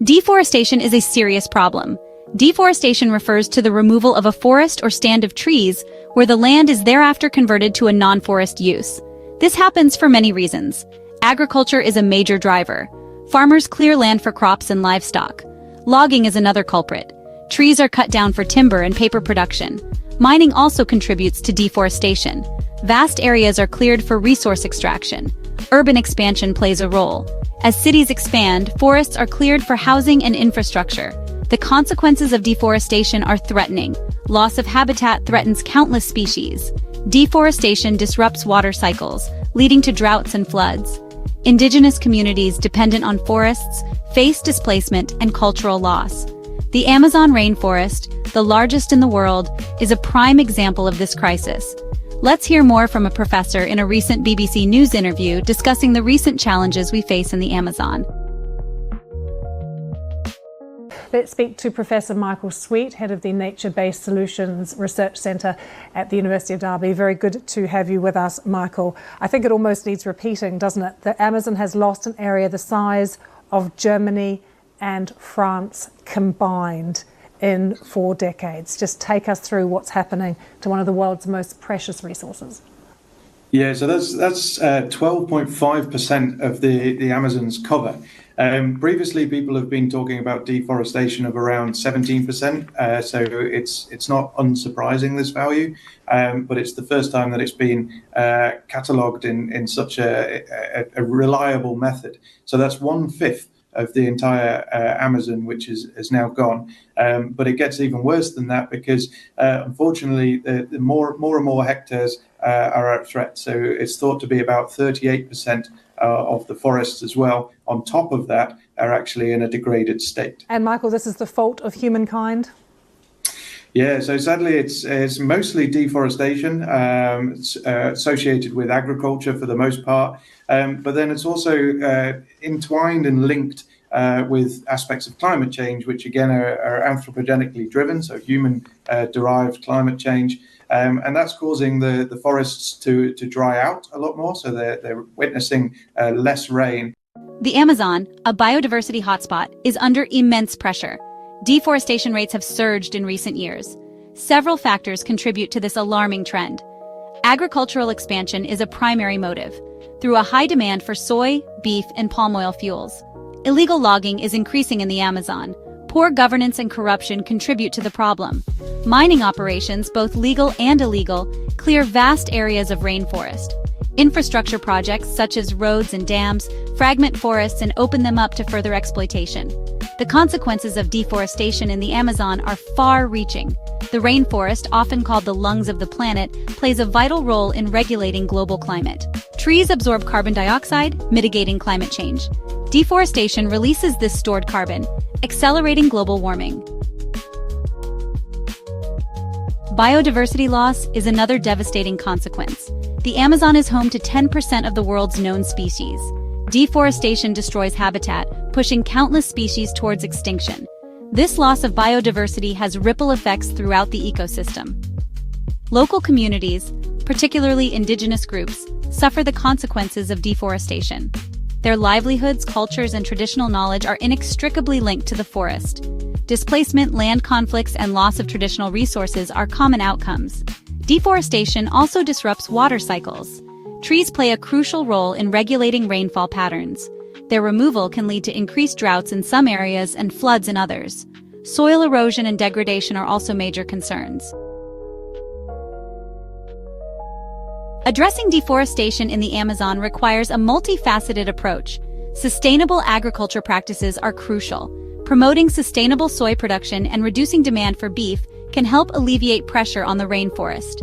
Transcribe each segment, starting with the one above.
Deforestation is a serious problem. Deforestation refers to the removal of a forest or stand of trees where the land is thereafter converted to a non-forest use. This happens for many reasons. Agriculture is a major driver. Farmers clear land for crops and livestock. Logging is another culprit. Trees are cut down for timber and paper production. Mining also contributes to deforestation. Vast areas are cleared for resource extraction. Urban expansion plays a role. As cities expand, forests are cleared for housing and infrastructure. The consequences of deforestation are threatening. Loss of habitat threatens countless species. Deforestation disrupts water cycles, leading to droughts and floods. Indigenous communities dependent on forests face displacement and cultural loss. The Amazon rainforest, the largest in the world, is a prime example of this crisis. Let's hear more from a professor in a recent BBC News interview discussing the recent challenges we face in the Amazon. Let's speak to Professor Michael Sweet, head of the Nature-Based Solutions Research Centre at the University of Derby. Very good to have you with us, Michael. I think it almost needs repeating, doesn't it? The Amazon has lost an area the size of Germany and France combined in 4 decades. Just take us through what's happening to one of the world's most precious resources. Yeah, so that's 12.5% of the Amazon's cover. Previously, people have been talking about deforestation of around 17%, so it's not unsurprising, this value, but it's the first time that it's been catalogued in such a reliable method. So that's 1/5 of the entire Amazon, which is now gone. But it gets even worse than that because, unfortunately, the more and more hectares are at threat. So it's thought to be about 38% of the forests as well, on top of that, are actually in a degraded state. And Michael, this is the fault of humankind? Yeah, so sadly it's mostly deforestation associated with agriculture for the most part, but then it's also entwined and linked with aspects of climate change, which again are anthropogenically driven, so human derived climate change. And that's causing the forests to dry out a lot more, so they're witnessing less rain. The Amazon, a biodiversity hotspot, is under immense pressure. Deforestation rates have surged in recent years. Several factors contribute to this alarming trend. Agricultural expansion is a primary motive, through a high demand for soy, beef, and palm oil fuels. Illegal logging is increasing in the Amazon. Poor governance and corruption contribute to the problem. Mining operations, both legal and illegal, clear vast areas of rainforest. Infrastructure projects, such as roads and dams, fragment forests and open them up to further exploitation. The consequences of deforestation in the Amazon are far-reaching. The rainforest, often called the lungs of the planet, plays a vital role in regulating global climate. Trees absorb carbon dioxide, mitigating climate change. Deforestation releases this stored carbon, accelerating global warming. Biodiversity loss is another devastating consequence. The Amazon is home to 10% of the world's known species. Deforestation destroys habitat, pushing countless species towards extinction. This loss of biodiversity has ripple effects throughout the ecosystem. Local communities, particularly indigenous groups, suffer the consequences of deforestation. Their livelihoods, cultures, and traditional knowledge are inextricably linked to the forest. Displacement, land conflicts, and loss of traditional resources are common outcomes. Deforestation also disrupts water cycles. Trees play a crucial role in regulating rainfall patterns. Their removal can lead to increased droughts in some areas and floods in others. Soil erosion and degradation are also major concerns. Addressing deforestation in the Amazon requires a multifaceted approach. Sustainable agriculture practices are crucial. Promoting sustainable soy production and reducing demand for beef can help alleviate pressure on the rainforest.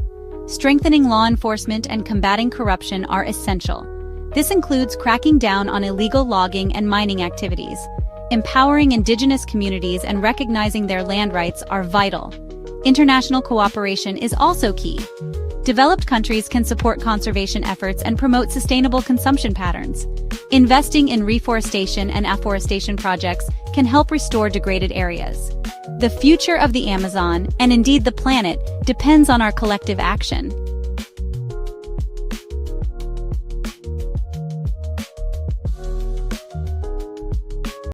Strengthening law enforcement and combating corruption are essential. This includes cracking down on illegal logging and mining activities. Empowering indigenous communities and recognizing their land rights are vital. International cooperation is also key. Developed countries can support conservation efforts and promote sustainable consumption patterns. Investing in reforestation and afforestation projects can help restore degraded areas. The future of the Amazon, and indeed the planet, depends on our collective action.